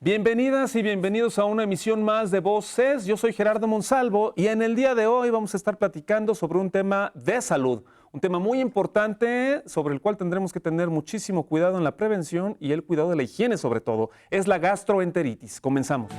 Bienvenidas y bienvenidos a una emisión más de Voces. Yo soy Gerardo Monsalvo y en el día de hoy vamos a estar platicando sobre un tema de salud, un tema muy importante sobre el cual tendremos que tener muchísimo cuidado en la prevención y el cuidado de la higiene sobre todo. Es la gastroenteritis. Comenzamos.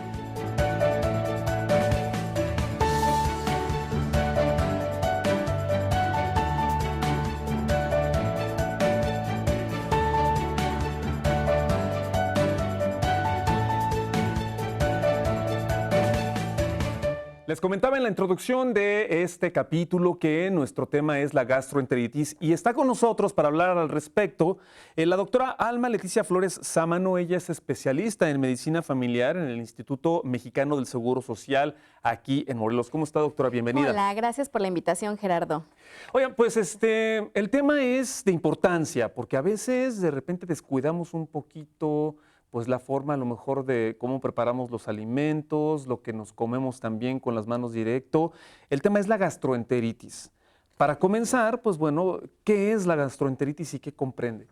Les comentaba en la introducción de este capítulo que nuestro tema es la gastroenteritis y está con nosotros para hablar al respecto la doctora Alma Leticia Flores Sámano. Ella es especialista en medicina familiar en el Instituto Mexicano del Seguro Social aquí en Morelos. ¿Cómo está, doctora? Bienvenida. Hola, gracias por la invitación, Gerardo. Oigan, pues el tema es de importancia porque a veces de repente descuidamos un poquito pues la forma a lo mejor de cómo preparamos los alimentos, lo que nos comemos también con las manos directo. El tema es la gastroenteritis. Para comenzar, pues bueno, ¿qué es la gastroenteritis y qué comprende?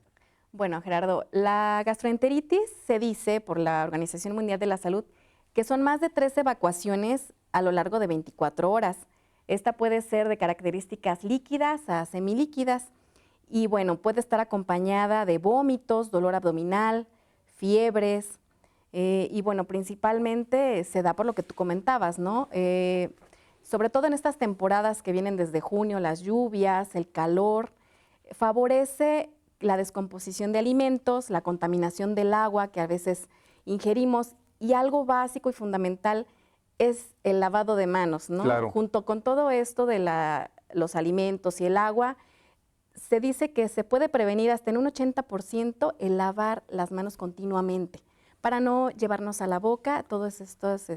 Bueno, Gerardo, la gastroenteritis se dice por la Organización Mundial de la Salud que son más de 3 evacuaciones a lo largo de 24 horas. Esta puede ser de características líquidas a semilíquidas y bueno, puede estar acompañada de vómitos, dolor abdominal, fiebres, y bueno, principalmente se da por lo que tú comentabas, ¿no? Sobre todo en estas temporadas que vienen desde junio, las lluvias, el calor, favorece la descomposición de alimentos, la contaminación del agua que a veces ingerimos y algo básico y fundamental es el lavado de manos, ¿no? Claro. Junto con todo esto de los alimentos y el agua, se dice que se puede prevenir hasta en un 80% el lavar las manos continuamente para no llevarnos a la boca todos estos,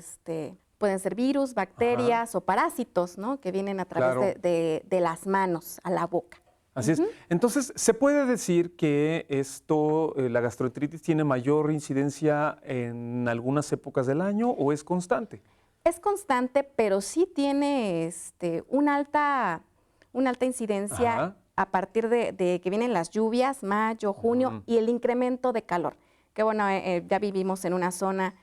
pueden ser virus, bacterias o parásitos, ¿no? Que vienen a través Claro. de las manos a la boca. Así es. Entonces, ¿se puede decir que la gastroenteritis tiene mayor incidencia en algunas épocas del año o es constante? Es constante, pero sí tiene una alta incidencia. Ajá. A partir de que vienen las lluvias, mayo, junio, y el incremento de calor. Que bueno, ya vivimos en una zona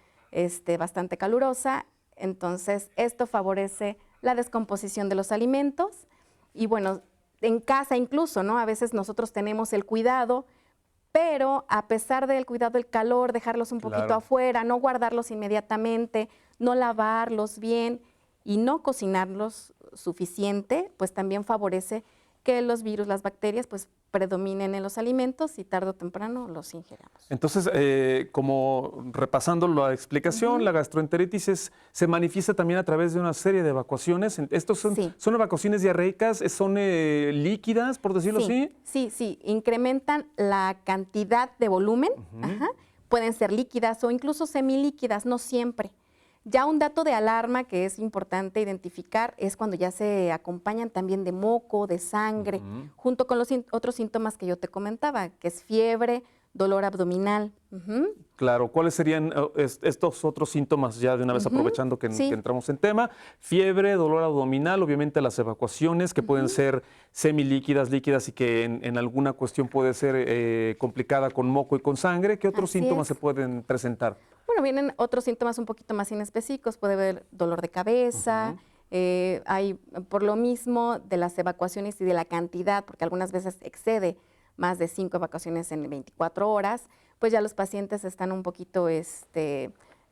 bastante calurosa, entonces esto favorece la descomposición de los alimentos. Y bueno, en casa incluso, ¿no? A veces nosotros tenemos el cuidado, pero a pesar del cuidado del calor, dejarlos un poquito Claro. afuera, no guardarlos inmediatamente, no lavarlos bien y no cocinarlos suficiente, pues también favorece que los virus, las bacterias, pues predominen en los alimentos y tarde o temprano los ingeramos. Entonces, como repasando la explicación, la gastroenteritis se manifiesta también a través de una serie de evacuaciones. ¿Estos Sí. son evacuaciones diarreicas? ¿Son líquidas, por decirlo así? Sí, incrementan la cantidad de volumen, pueden ser líquidas o incluso semilíquidas, no siempre. Ya un dato de alarma que es importante identificar es cuando ya se acompañan también de moco, de sangre, junto con los otros síntomas que yo te comentaba, que es fiebre, dolor abdominal. Claro, ¿cuáles serían estos otros síntomas ya de una vez aprovechando que Sí. entramos en tema? Fiebre, dolor abdominal, obviamente las evacuaciones que pueden ser semilíquidas, líquidas y que en alguna cuestión puede ser complicada con moco y con sangre. ¿Qué otros Así síntomas es. se pueden presentar? Bueno, vienen otros síntomas un poquito más inespecíficos, puede haber dolor de cabeza, hay por lo mismo de las evacuaciones y de la cantidad, porque algunas veces excede más de 5 evacuaciones en 24 horas, pues ya los pacientes están un poquito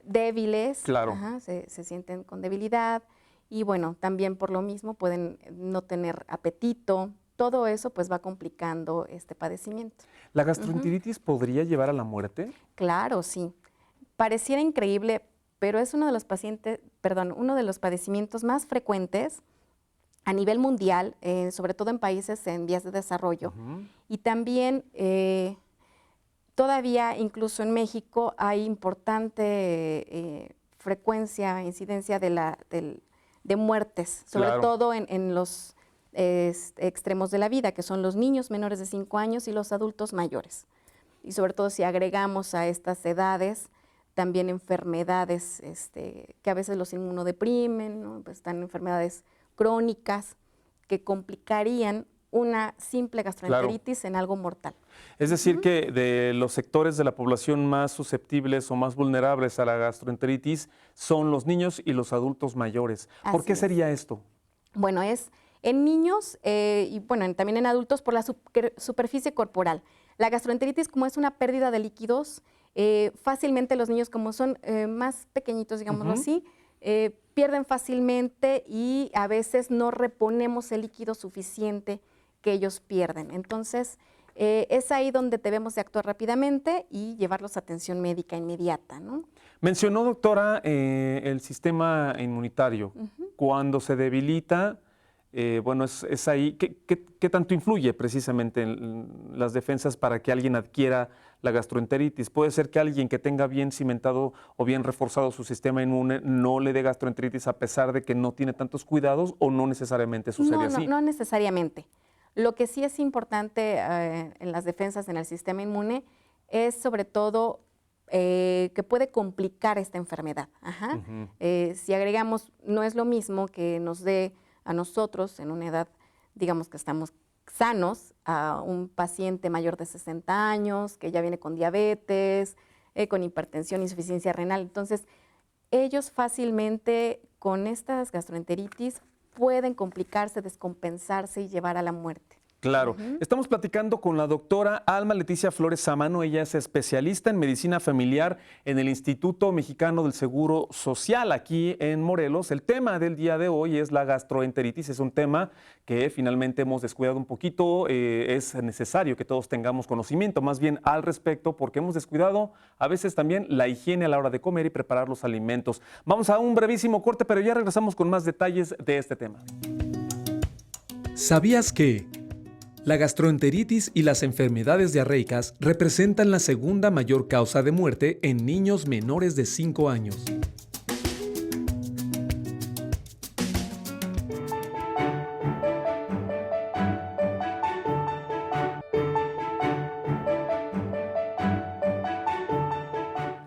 débiles, Claro. se sienten con debilidad y bueno, también por lo mismo pueden no tener apetito. Todo eso pues va complicando este padecimiento. ¿La gastroenteritis podría llevar a la muerte? Claro, sí. Pareciera increíble, pero es uno de los padecimientos más frecuentes a nivel mundial, sobre todo en países en vías de desarrollo. Y también todavía, incluso en México, hay importante frecuencia, incidencia de muertes, sobre Claro. todo en los extremos de la vida, que son los niños menores de 5 años y los adultos mayores. Y sobre todo si agregamos a estas edades también enfermedades que a veces los inmunodeprimen, ¿no? Pues están enfermedades crónicas que complicarían una simple gastroenteritis en algo mortal. Es decir, que de los sectores de la población más susceptibles o más vulnerables a la gastroenteritis son los niños y los adultos mayores. ¿Por Así qué es. sería esto? Bueno, es en niños y bueno, también en adultos por la superficie corporal. La gastroenteritis, como es una pérdida de líquidos, fácilmente los niños, como son más pequeñitos, digámoslo así, pierden fácilmente y a veces no reponemos el líquido suficiente que ellos pierden. Entonces, es ahí donde debemos de actuar rápidamente y llevarlos a atención médica inmediata, ¿no? Mencionó, doctora, el sistema inmunitario. Cuando se debilita, bueno, es ahí. ¿Qué tanto influye precisamente en las defensas para que alguien adquiera la gastroenteritis? Puede ser que alguien que tenga bien cimentado o bien reforzado su sistema inmune no le dé gastroenteritis a pesar de que no tiene tantos cuidados, o no necesariamente sucede así. No necesariamente. Lo que sí es importante en las defensas en el sistema inmune es sobre todo que puede complicar esta enfermedad. Ajá. Si agregamos, no es lo mismo que nos dé a nosotros en una edad, digamos que estamos sanos, a un paciente mayor de 60 años que ya viene con diabetes, con hipertensión, insuficiencia renal. Entonces, ellos fácilmente con estas gastroenteritis pueden complicarse, descompensarse y llevar a la muerte. Claro. Estamos platicando con la doctora Alma Leticia Flores Sámano. Ella es especialista en medicina familiar en el Instituto Mexicano del Seguro Social aquí en Morelos. El tema del día de hoy es la gastroenteritis. Es un tema que finalmente hemos descuidado un poquito. Es necesario que todos tengamos conocimiento más bien al respecto, porque hemos descuidado a veces también la higiene a la hora de comer y preparar los alimentos. Vamos a un brevísimo corte, pero ya regresamos con más detalles de este tema. ¿Sabías que la gastroenteritis y las enfermedades diarreicas representan la segunda mayor causa de muerte en niños menores de 5 años?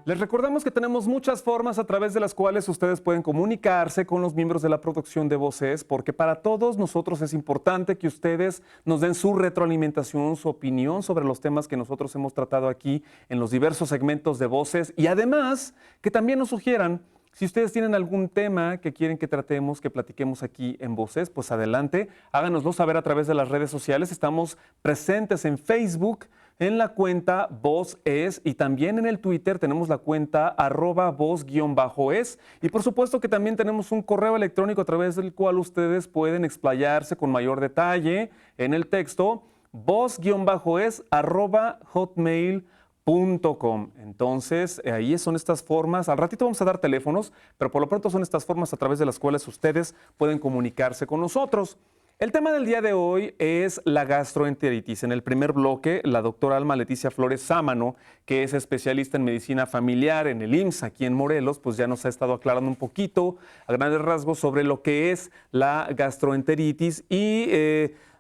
Les recordamos que tenemos muchas formas a través de las cuales ustedes pueden comunicarse con los miembros de la producción de Voces, porque para todos nosotros es importante que ustedes nos den su retroalimentación, su opinión sobre los temas que nosotros hemos tratado aquí en los diversos segmentos de Voces, y además que también nos sugieran si ustedes tienen algún tema que quieren que tratemos, que platiquemos aquí en Voces, pues adelante, háganoslo saber a través de las redes sociales. Estamos presentes en Facebook, en la cuenta Voz-Es, y también en el Twitter tenemos la cuenta @voz_es, y por supuesto que también tenemos un correo electrónico a través del cual ustedes pueden explayarse con mayor detalle en el texto, voz-es@hotmail.com. Entonces, ahí son estas formas. Al ratito vamos a dar teléfonos, pero por lo pronto son estas formas a través de las cuales ustedes pueden comunicarse con nosotros. El tema del día de hoy es la gastroenteritis. En el primer bloque, la doctora Alma Leticia Flores Sámano, que es especialista en medicina familiar en el IMSS aquí en Morelos, pues ya nos ha estado aclarando un poquito a grandes rasgos sobre lo que es la gastroenteritis. Y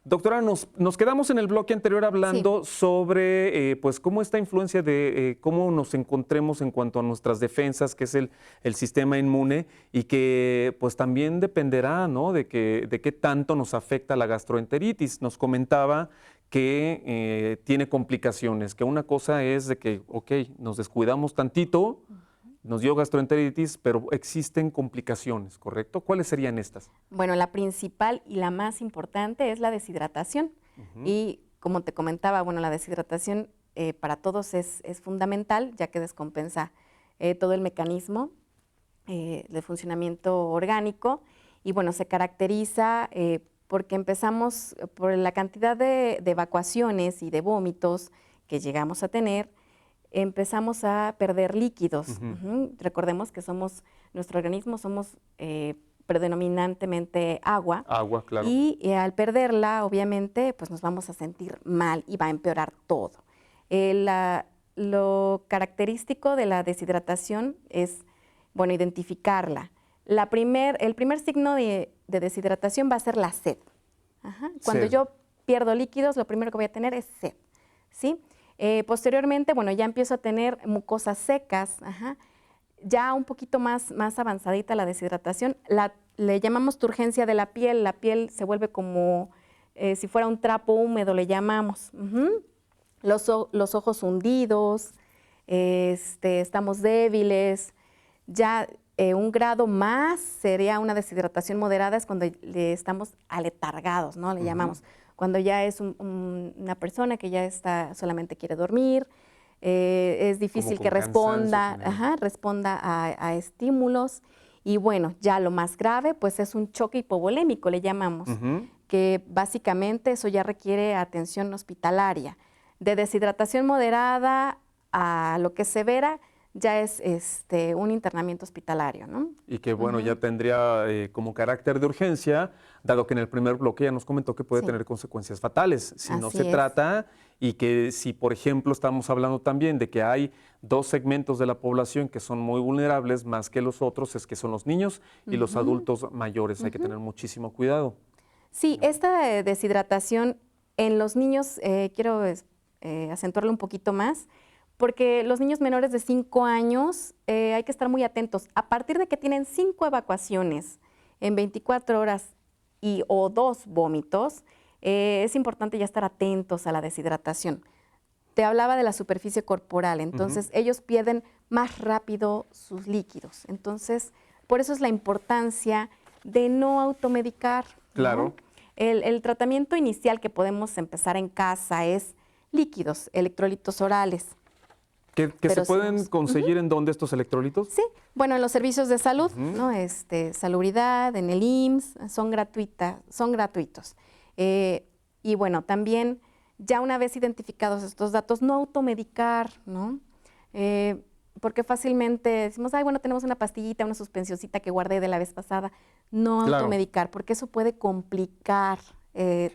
doctora, nos quedamos en el bloque anterior hablando sobre pues cómo esta influencia de cómo nos encontremos en cuanto a nuestras defensas, que es el sistema inmune, y que pues también dependerá, ¿no?, de qué tanto nos afecta la gastroenteritis. Nos comentaba que tiene complicaciones, que una cosa es de que, ok, nos descuidamos tantito, nos dio gastroenteritis, pero existen complicaciones, ¿correcto? ¿Cuáles serían estas? Bueno, la principal y la más importante es la deshidratación. Y como te comentaba, bueno, la deshidratación para todos es fundamental, ya que descompensa todo el mecanismo de funcionamiento orgánico. Y bueno, se caracteriza porque empezamos por la cantidad de evacuaciones y de vómitos que llegamos a tener. Empezamos a perder líquidos. Recordemos que nuestro organismo somos predominantemente agua. Agua, claro. Y al perderla, obviamente, pues nos vamos a sentir mal y va a empeorar todo. Lo característico de la deshidratación es, bueno, identificarla. El primer signo de deshidratación va a ser la sed. Cuando yo pierdo líquidos, lo primero que voy a tener es sed, ¿sí? Posteriormente, bueno, ya empiezo a tener mucosas secas, ya un poquito más avanzadita la deshidratación. Le llamamos turgencia de la piel se vuelve como si fuera un trapo húmedo le llamamos. Los ojos hundidos, estamos débiles. Ya un grado más sería una deshidratación moderada, es cuando estamos aletargados, ¿no? Le llamamos. Cuando ya es una persona que ya solamente quiere dormir, es difícil que responda a estímulos. Y bueno, ya lo más grave, pues es un choque hipovolémico, le llamamos, que básicamente eso ya requiere atención hospitalaria. De deshidratación moderada a lo que es severa, ya es un internamiento hospitalario, ¿no? Y que bueno, ya tendría como carácter de urgencia, dado que en el primer bloque ya nos comentó que puede tener consecuencias fatales si no se trata, y que si, por ejemplo, estamos hablando también de que hay 2 segmentos de la población que son muy vulnerables más que los otros, es que son los niños y los adultos mayores. Hay que tener muchísimo cuidado. Sí, esta deshidratación en los niños, quiero acentuarlo un poquito más, porque los niños menores de 5 años hay que estar muy atentos. A partir de que tienen 5 evacuaciones en 24 horas o 2 vómitos, es importante ya estar atentos a la deshidratación. Te hablaba de la superficie corporal, entonces ellos pierden más rápido sus líquidos. Entonces, por eso es la importancia de no automedicar, ¿no? Claro. El tratamiento inicial que podemos empezar en casa es líquidos, electrolitos orales. ¿Que se pueden conseguir en dónde estos electrolitos? Sí, bueno, en los servicios de salud, ¿no? Salubridad, en el IMSS, son gratuitos. Y bueno, también ya una vez identificados estos datos, no automedicar, ¿no? Porque fácilmente decimos, ay, bueno, tenemos una pastillita, una suspensioncita que guardé de la vez pasada. No automedicar, porque eso puede complicar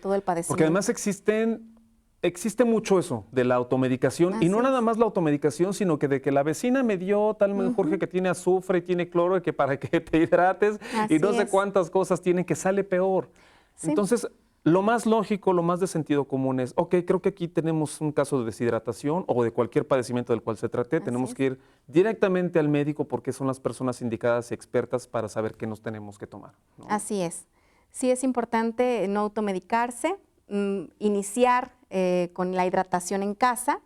todo el padecimiento. Porque además existe mucho eso de la automedicación, y no nada más la automedicación, sino que de que la vecina me dio tal Jorge que tiene azufre y tiene cloro y que para que te hidrates y no sé cuántas cosas tienen, que sale peor. Sí. Entonces, lo más lógico, lo más de sentido común es, ok, creo que aquí tenemos un caso de deshidratación o de cualquier padecimiento del cual se trate, tenemos que ir directamente al médico porque son las personas indicadas y expertas para saber qué nos tenemos que tomar, ¿no? Así es. Sí es importante no automedicarse, iniciar con la hidratación en casa,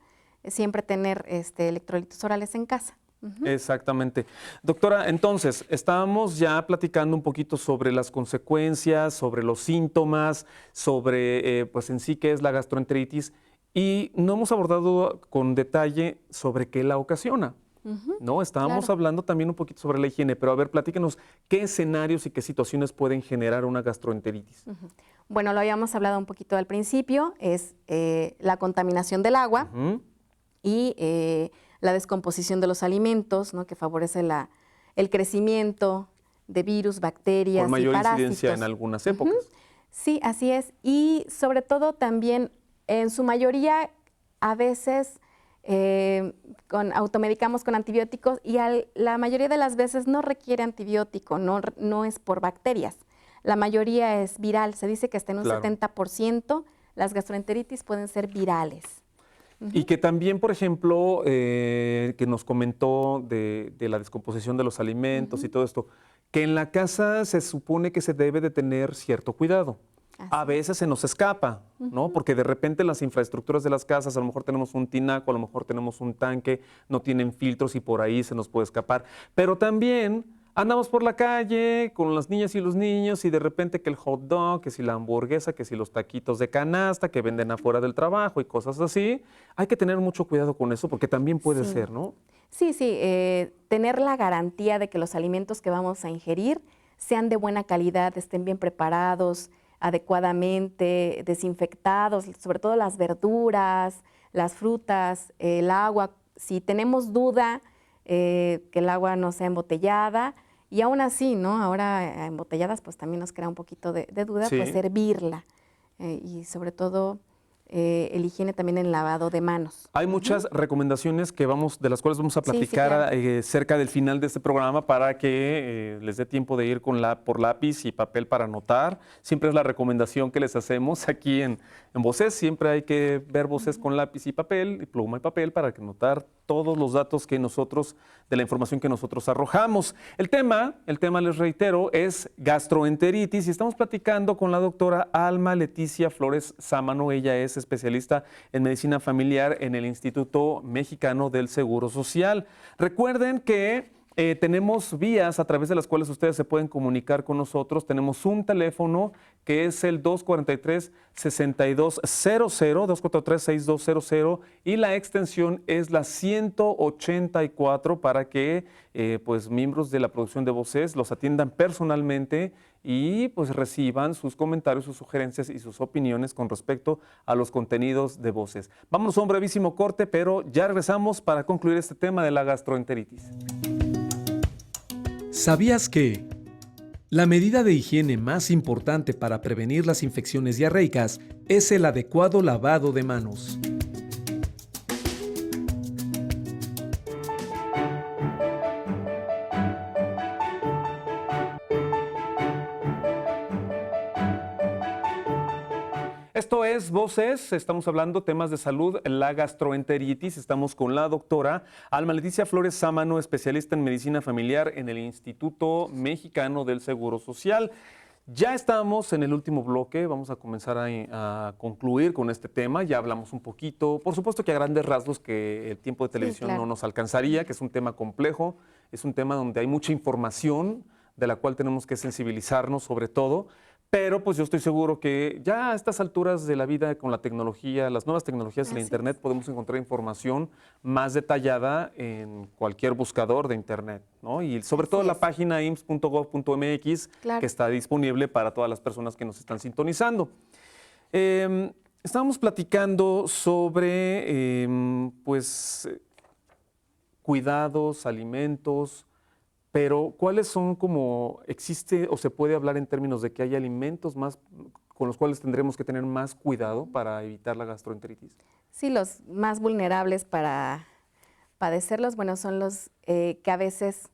siempre tener electrolitos orales en casa. Exactamente. Doctora, entonces, estábamos ya platicando un poquito sobre las consecuencias, sobre los síntomas, sobre pues en sí qué es la gastroenteritis, y no hemos abordado con detalle sobre qué la ocasiona. ¿No? Estábamos hablando también un poquito sobre la higiene, pero a ver, platíquenos qué escenarios y qué situaciones pueden generar una gastroenteritis. Bueno, lo habíamos hablado un poquito al principio, es la contaminación del agua y la descomposición de los alimentos, ¿no? Que favorece el crecimiento de virus, bacterias por mayor y parásitos. Incidencia en algunas épocas. Sí, así es. Y sobre todo también, en su mayoría, a veces automedicamos con antibióticos y la mayoría de las veces no requiere antibiótico, no es por bacterias. La mayoría es viral. Se dice que hasta en un 70% las gastroenteritis pueden ser virales. Y que también, por ejemplo, que nos comentó de la descomposición de los alimentos y todo esto, que en la casa se supone que se debe de tener cierto cuidado. A veces se nos escapa, ¿no? Porque de repente las infraestructuras de las casas, a lo mejor tenemos un tinaco, a lo mejor tenemos un tanque, no tienen filtros y por ahí se nos puede escapar. Pero también andamos por la calle con las niñas y los niños y de repente que el hot dog, que si la hamburguesa, que si los taquitos de canasta que venden afuera del trabajo y cosas así. Hay que tener mucho cuidado con eso porque también puede ser, ¿no? Sí, tener la garantía de que los alimentos que vamos a ingerir sean de buena calidad, estén bien preparados, adecuadamente, desinfectados, sobre todo las verduras, las frutas, el agua. Si tenemos duda que el agua no sea embotellada, y aún así, ¿no? Ahora embotelladas pues también nos crea un poquito de duda, pues hervirla y sobre todo el higiene también en lavado de manos. Hay muchas recomendaciones de las cuales vamos a platicar claro. cerca del final de este programa para que les dé tiempo de ir por lápiz y papel para anotar. Siempre es la recomendación que les hacemos aquí en Voces. Siempre hay que ver Voces con lápiz y papel, y pluma y papel, para que anotar todos los datos de la información que nosotros arrojamos. El tema, les reitero, es gastroenteritis y estamos platicando con la doctora Alma Leticia Flores Sámano. Ella es especialista en medicina familiar en el Instituto Mexicano del Seguro Social. Recuerden que tenemos vías a través de las cuales ustedes se pueden comunicar con nosotros. Tenemos un teléfono que es el 243-6200, 243-6200, y la extensión es la 184 para que pues miembros de la producción de Voces los atiendan personalmente y pues reciban sus comentarios, sus sugerencias y sus opiniones con respecto a los contenidos de Voces. Vámonos a un brevísimo corte, pero ya regresamos para concluir este tema de la gastroenteritis. ¿Sabías que la medida de higiene más importante para prevenir las infecciones diarreicas es el adecuado lavado de manos? Esto es Voces, estamos hablando temas de salud, la gastroenteritis. Estamos con la doctora Alma Leticia Flores Sámano, especialista en medicina familiar en el Instituto Mexicano del Seguro Social. Ya estamos en el último bloque, vamos a comenzar a concluir con este tema. Ya hablamos un poquito, por supuesto que a grandes rasgos, que el tiempo de televisión no nos alcanzaría, que es un tema complejo, es un tema donde hay mucha información de la cual tenemos que sensibilizarnos sobre todo. Pero pues yo estoy seguro que ya a estas alturas de la vida, con la tecnología, las nuevas tecnologías y la internet, podemos encontrar información más detallada en cualquier buscador de internet, ¿no? Y sobre todo la página ims.gov.mx, que está disponible para todas las personas que nos están sintonizando. Estábamos platicando sobre cuidados, alimentos. Pero, ¿cuáles son existe o se puede hablar en términos de que hay alimentos más con los cuales tendremos que tener más cuidado para evitar la gastroenteritis? Sí, los más vulnerables para padecerlos, bueno, son los que a veces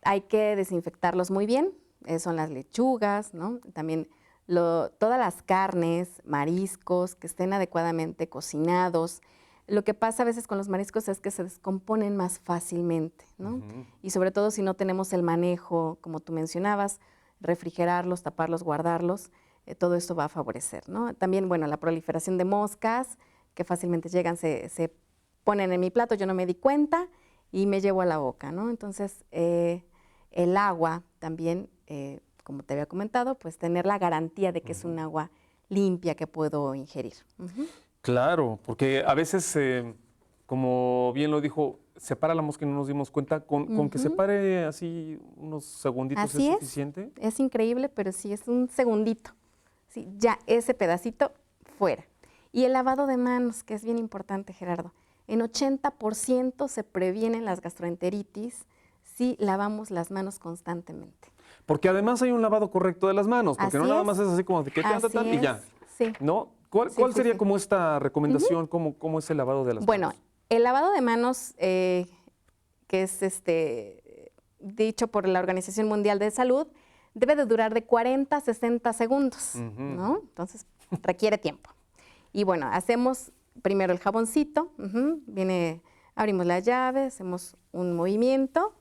hay que desinfectarlos muy bien, son las lechugas, ¿no? También todas las carnes, mariscos, que estén adecuadamente cocinados. Lo que pasa a veces con los mariscos es que se descomponen más fácilmente, ¿no? Y sobre todo si no tenemos el manejo, como tú mencionabas, refrigerarlos, taparlos, guardarlos, todo esto va a favorecer, ¿no? También, bueno, la proliferación de moscas que fácilmente llegan, se ponen en mi plato, yo no me di cuenta y me llevo a la boca, ¿no? Entonces, el agua también, como te había comentado, pues tener la garantía de que es un agua limpia que puedo ingerir. Claro, porque a veces, como bien lo dijo, se para la mosca y no nos dimos cuenta. Con que se pare así unos segunditos así es suficiente. Es increíble, pero sí es un segundito. Sí, ya ese pedacito fuera. Y el lavado de manos, que es bien importante, Gerardo. En 80% se previenen las gastroenteritis si lavamos las manos constantemente. Porque además hay un lavado correcto de las manos, porque no nada más es así como de que y ya. Sí. ¿No? ¿Cuál sería como esta recomendación? ¿Cómo es el lavado de las manos? Bueno, el lavado de manos, que es dicho por la Organización Mundial de Salud, debe de durar de 40 a 60 segundos, ¿no? Entonces, requiere tiempo. Y bueno, hacemos primero el jaboncito, abrimos la llave, hacemos un movimiento,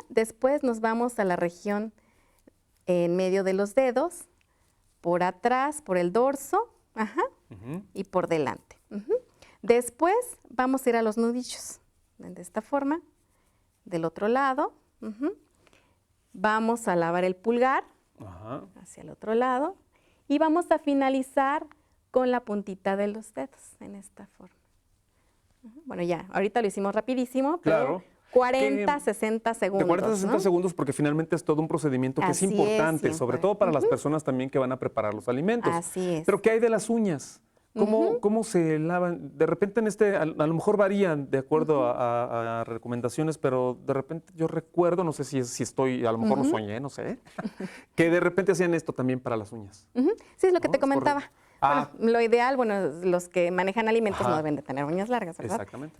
después nos vamos a la región en medio de los dedos, por atrás, por el dorso, y por delante. Después vamos a ir a los nudillos, de esta forma, del otro lado. Vamos a lavar el pulgar hacia el otro lado y vamos a finalizar con la puntita de los dedos, en esta forma. Bueno, ya, ahorita lo hicimos rapidísimo, pero 40, 60 segundos. De 40 a 60 segundos, porque finalmente es todo un procedimiento que es importante, sobre todo para las personas también que van a preparar los alimentos. Así es. Pero ¿qué hay de las uñas? ¿Cómo se lavan? De repente a lo mejor varían de acuerdo a recomendaciones, pero de repente yo recuerdo, no sé si estoy, a lo mejor lo soñé, no sé, que de repente hacían esto también para las uñas. Sí, es lo que te comentaba. Ah, Bueno, lo ideal, bueno, los que manejan alimentos Ajá. no deben de tener uñas largas, ¿verdad? Exactamente.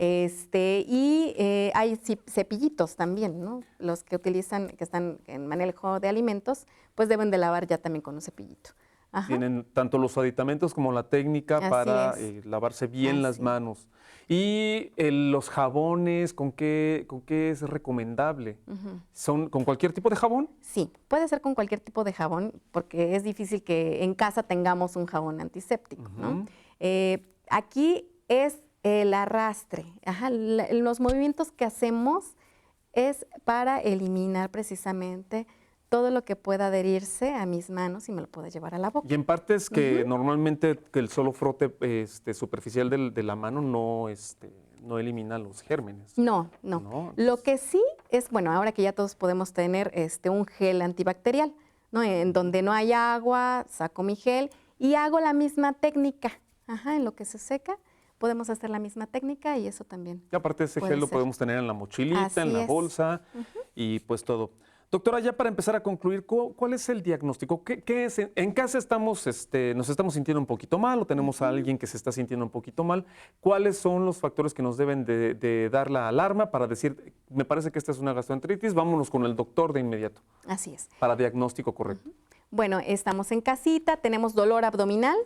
Hay cepillitos también, ¿no? Los que utilizan, que están en manejo de alimentos, pues deben de lavar ya también con un cepillito. Ajá. Tienen tanto los aditamentos como la técnica Así para es. lavarse bien las Así. manos. Y los jabones, ¿con qué es recomendable? ¿Son con cualquier tipo de jabón? Sí, puede ser con cualquier tipo de jabón, porque es difícil que en casa tengamos un jabón antiséptico, ¿no? Ujú. Aquí es el arrastre. Ajá, los movimientos que hacemos es para eliminar precisamente todo lo que pueda adherirse a mis manos y me lo puedo llevar a la boca. Y en partes que normalmente que el solo frote superficial de la mano no elimina los gérmenes. No. No. Lo que sí es, bueno, ahora que ya todos podemos tener un gel antibacterial, ¿no? En donde no hay agua, saco mi gel y hago la misma técnica. Ajá, en lo que se seca, podemos hacer la misma técnica y eso también. Y aparte ese puede gel lo ser. podemos tener en la mochilita, Así en la es. bolsa y pues todo. Doctora, ya para empezar a concluir, ¿cuál es el diagnóstico? ¿Qué es? En casa nos estamos sintiendo un poquito mal o tenemos a alguien que se está sintiendo un poquito mal. ¿Cuáles son los factores que nos deben de dar la alarma para decir, me parece que esta es una gastroenteritis, vámonos con el doctor de inmediato Así es. para diagnóstico correcto? Bueno, estamos en casita, tenemos dolor abdominal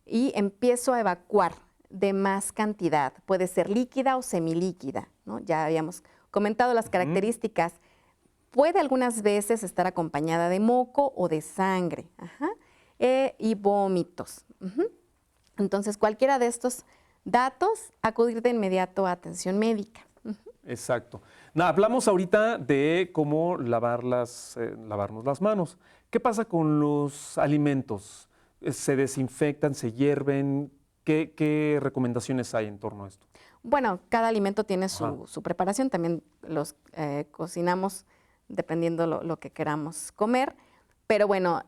y empiezo a evacuar de más cantidad. Puede ser líquida o semilíquida, ¿no? Ya habíamos comentado las características. Puede algunas veces estar acompañada de moco o de sangre y vómitos. Entonces, cualquiera de estos datos, acudir de inmediato a atención médica. Exacto. Hablamos ahorita de cómo lavarnos las manos. ¿Qué pasa con los alimentos? ¿Se desinfectan, se hierven? ¿Qué recomendaciones hay en torno a esto? Bueno, cada alimento tiene Ajá. su preparación, también los cocinamos dependiendo lo que queramos comer. Pero bueno,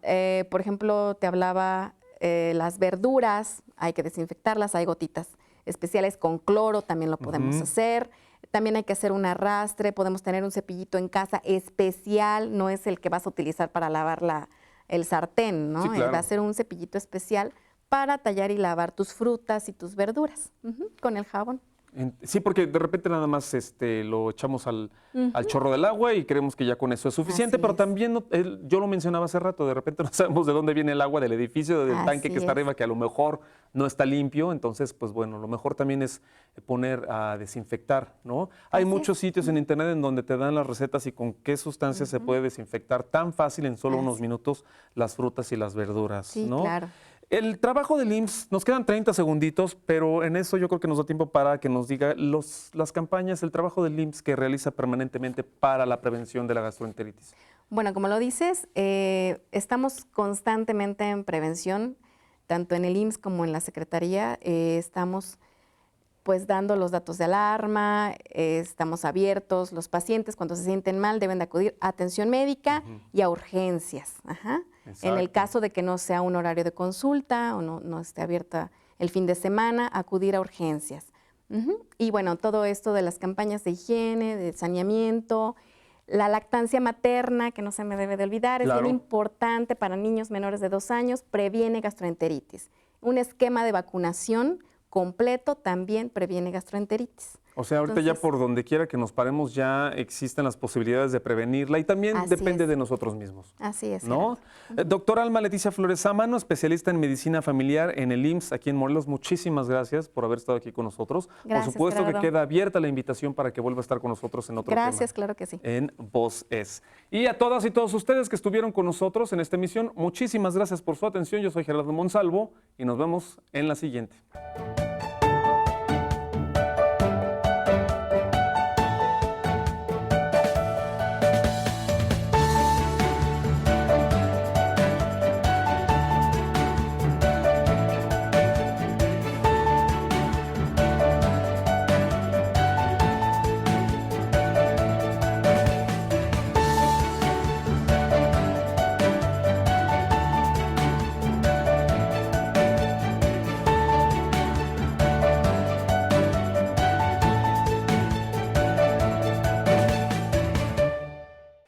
por ejemplo, te hablaba las verduras, hay que desinfectarlas, hay gotitas especiales con cloro, también lo podemos hacer. También hay que hacer un arrastre, podemos tener un cepillito en casa especial, no es el que vas a utilizar para lavar el sartén, ¿no? Sí, claro. Va a ser un cepillito especial para tallar y lavar tus frutas y tus verduras con el jabón. Sí, porque de repente nada más lo echamos al chorro del agua y creemos que ya con eso es suficiente, Así pero es. también yo lo mencionaba hace rato, de repente no sabemos de dónde viene el agua del edificio, del tanque Así que está es. arriba, que a lo mejor no está limpio, entonces pues bueno, lo mejor también es poner a desinfectar, ¿no? Hay Así muchos es. sitios en internet en donde te dan las recetas y con qué sustancias se puede desinfectar tan fácil en solo unos Así. minutos las frutas y las verduras, Sí, ¿no? claro. El trabajo del IMSS, nos quedan 30 segunditos, pero en eso yo creo que nos da tiempo para que nos diga las campañas, el trabajo del IMSS que realiza permanentemente para la prevención de la gastroenteritis. Bueno, como lo dices, estamos constantemente en prevención, tanto en el IMSS como en la Secretaría. Estamos pues dando los datos de alarma, estamos abiertos. Los pacientes cuando se sienten mal deben de acudir a atención médica y a urgencias. Ajá. En el Exacto. caso de que no sea un horario de consulta o no esté abierta el fin de semana, acudir a urgencias. Y bueno, todo esto de las campañas de higiene, de saneamiento, la lactancia materna, que no se me debe de olvidar, Claro. es bien importante para niños menores de 2 años, previene gastroenteritis. Un esquema de vacunación completo también previene gastroenteritis. O sea, ahorita ya Entonces, por donde quiera que nos paremos ya existen las posibilidades de prevenirla y también Así depende es. de nosotros mismos. Así es. ¿No? Gerardo. Doctora Alma Leticia Flores Sámano, especialista en medicina familiar en el IMSS aquí en Morelos, muchísimas gracias por haber estado aquí con nosotros. Gracias, por supuesto Gerardo. que queda abierta la invitación para que vuelva a estar con nosotros en otro Gracias, tema. claro que sí. En Voz Es. Y a todas y todos ustedes que estuvieron con nosotros en esta emisión, muchísimas gracias por su atención. Yo soy Gerardo Monsalvo y nos vemos en la siguiente.